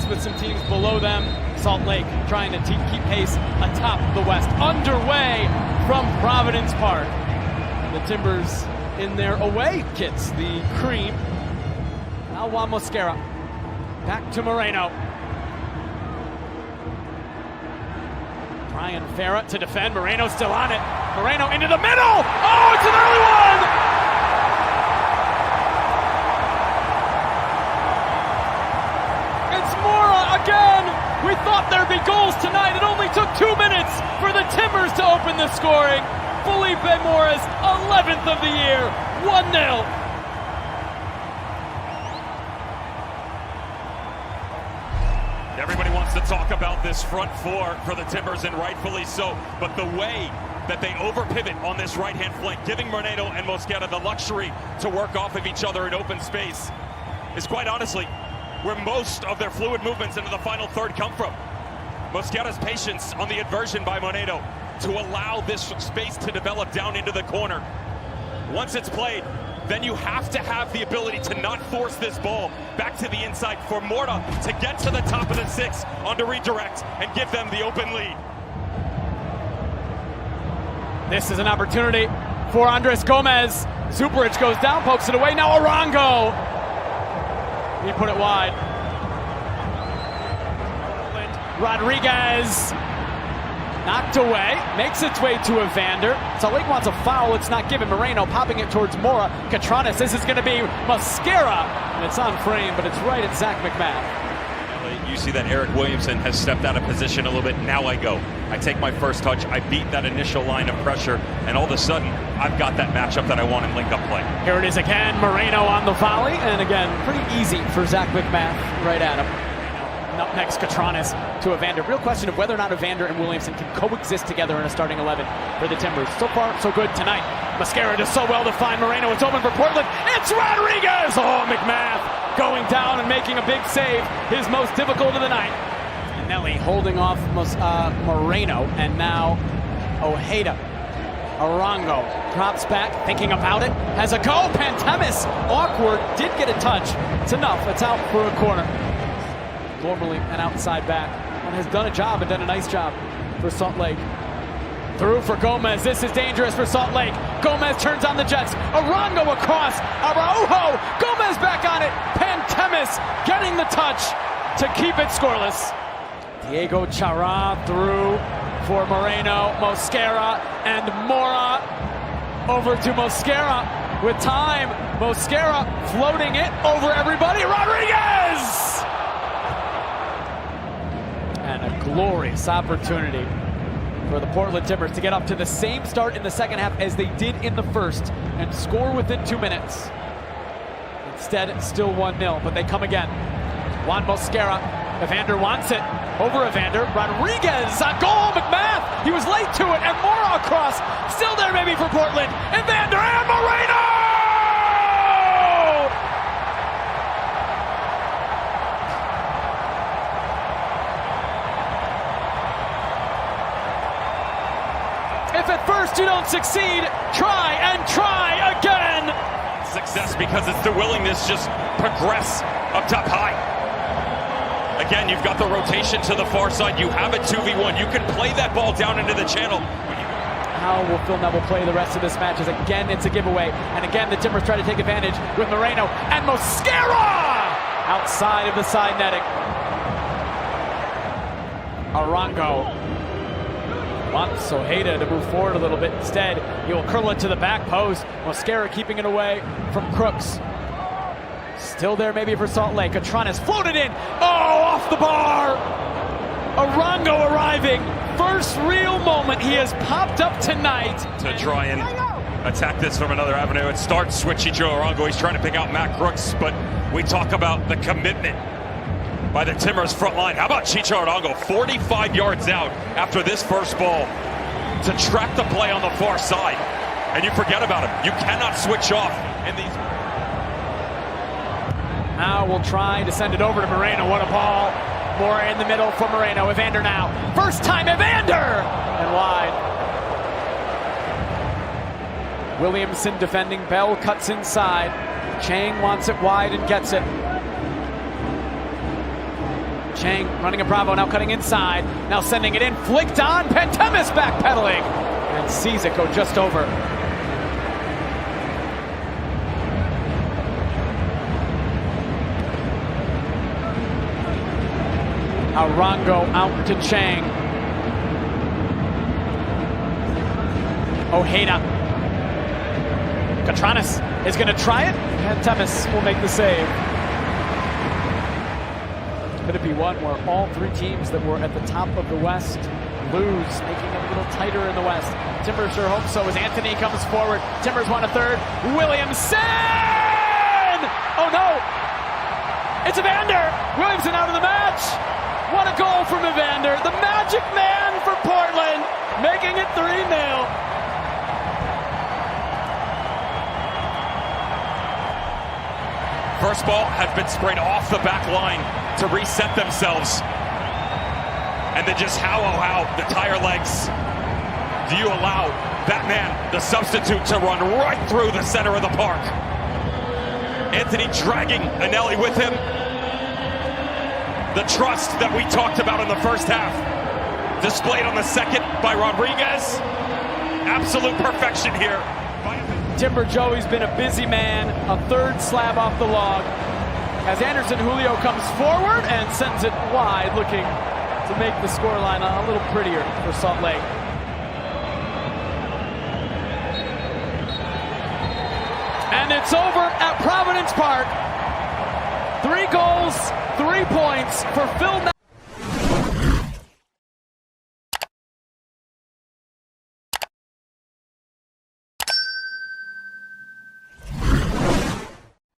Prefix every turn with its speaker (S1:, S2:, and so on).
S1: with some teams below them. Salt Lake trying to keep pace atop the West. Underway from Providence Park. The Timbers in their away kits, the cream. Now Juan Mosquera. Back to Moreno. Brian Farah to defend. Moreno still on it. Moreno into the middle. Oh, it's an early one! It's Mora again. We thought there'd be goals tonight. It only took 2 minutes for the Timbers to open the scoring. Felipe Mora's 11th of the year. 1-0.
S2: Everybody wants to talk about this front four for the Timbers, and rightfully so. But the way that they over-pivot on this right-hand flank, giving Moreno and Mosquera the luxury to work off of each other in open space, is quite honestly where most of their fluid movements into the final third come from. Mosquera's patience on the inversion by Moreno to allow this space to develop down into the corner. Once it's played, then you have to have the ability to not force this ball back to the inside for Morta to get to the top of the six on the redirect and give them the open lead.
S1: This is an opportunity for Andres Gomez. Zuperich goes down, pokes it away. Now Arango. He put it wide. Rodriguez knocked away, makes its way to Evander. Salt Lake wants a foul, it's not given. Moreno popping it towards Mora. Catranes, this is going to be Mosquera. And it's on frame, but it's right at Zach McMath.
S2: You see that Eric Williamson has stepped out of position a little bit. Now I go. I take my first touch. I beat that initial line of pressure, and all of a sudden, I've got that matchup that I want in link-up play.
S1: Here it is again. Moreno on the volley, and again, pretty easy for Zach McMath right at him. Up next, Catranes to Evander. Real question of whether or not Evander and Williamson can coexist together in a starting 11 for the Timbers. So far, so good tonight. Mosquera does so well to find Moreno. It's open for Portland. It's Rodriguez! Oh, McMath going down and making a big save. His most difficult of the night. Nelly holding off Moreno, and now Ojeda. Arango drops back, thinking about it. Has a go. Pantemis, awkward, did get a touch. It's enough. It's out for a corner. Normally an outside back, and has done a job and done a nice job for Salt Lake. Through for Gomez. This is dangerous for Salt Lake. Gomez turns on the Jets. Arango across. Araujo. Gomez back on it. Pantemis getting the touch to keep it scoreless. Diego Chara through for Moreno. Mosquera and Mora. Over to Mosquera with time. Mosquera floating it over everybody. Rodriguez! And a glorious opportunity for the Portland Timbers to get up to the same start in the second half as they did in the first and score within 2 minutes. Instead, it's still 1-0, but they come again. Juan Mosquera. Evander wants it. Over Evander. Rodriguez. A goal. McMath. He was late to it. And Mora across. Still there maybe for Portland. Evander and Moreno! If at first you don't succeed, try and try again.
S2: Success because it's the willingness just progress up top high. Again, you've got the rotation to the far side. You have a 2v1. You can play that ball down into the channel.
S1: How will Phil Neville play the rest of this match? As again, it's a giveaway. And again, the Timbers try to take advantage with Moreno and Mosquera outside of the side netting. Arango wants Ojeda to move forward a little bit. Instead, he will curl it to the back post. Mosquera keeping it away from Crooks. Still there maybe for Salt Lake. Catranes floated in. Oh, off the bar. Arango arriving. First real moment he has popped up tonight.
S2: To try and attack this from another avenue. It starts with Chicho Arango. He's trying to pick out Matt Crooks, but we talk about the commitment by the Timbers front line. How about Chicho Arango, 45 yards out after this first ball to track the play on the far side. And you forget about him. You cannot switch off in these.
S1: Now we'll try to send it over to Moreno. What a ball. More in the middle for Moreno. Evander now. First time Evander! And wide. Williamson defending. Bell cuts inside. Chang wants it wide and gets it. Chang running a Bravo, now cutting inside, now sending it in, flicked on, Pantemis backpedaling, and sees it go just over. Arango out to Chang. Ojeda. Catranis is going to try it. Pantemis will make the save. Could it be one where all three teams that were at the top of the West lose, making it a little tighter in the West? Timbers sure hope so as Anthony comes forward. Timbers won a third. Williamson! Oh no! It's Evander! Williamson out of the match! What a goal from Evander! The magic man for Portland, making it 3-0.
S2: First ball has been sprayed off the back line to reset themselves. And then just how the tire legs do you allow that man, the substitute, to run right through the center of the park? Anthony dragging Anelli with him. The trust that we talked about in the first half displayed on the second by Rodriguez. Absolute perfection here.
S1: Timber Joey's been a busy man, a third slab off the log, as Anderson Julio comes forward and sends it wide, looking to make the scoreline a little prettier for Salt Lake. And it's over at Providence Park. 3 goals, 3 points for Phil.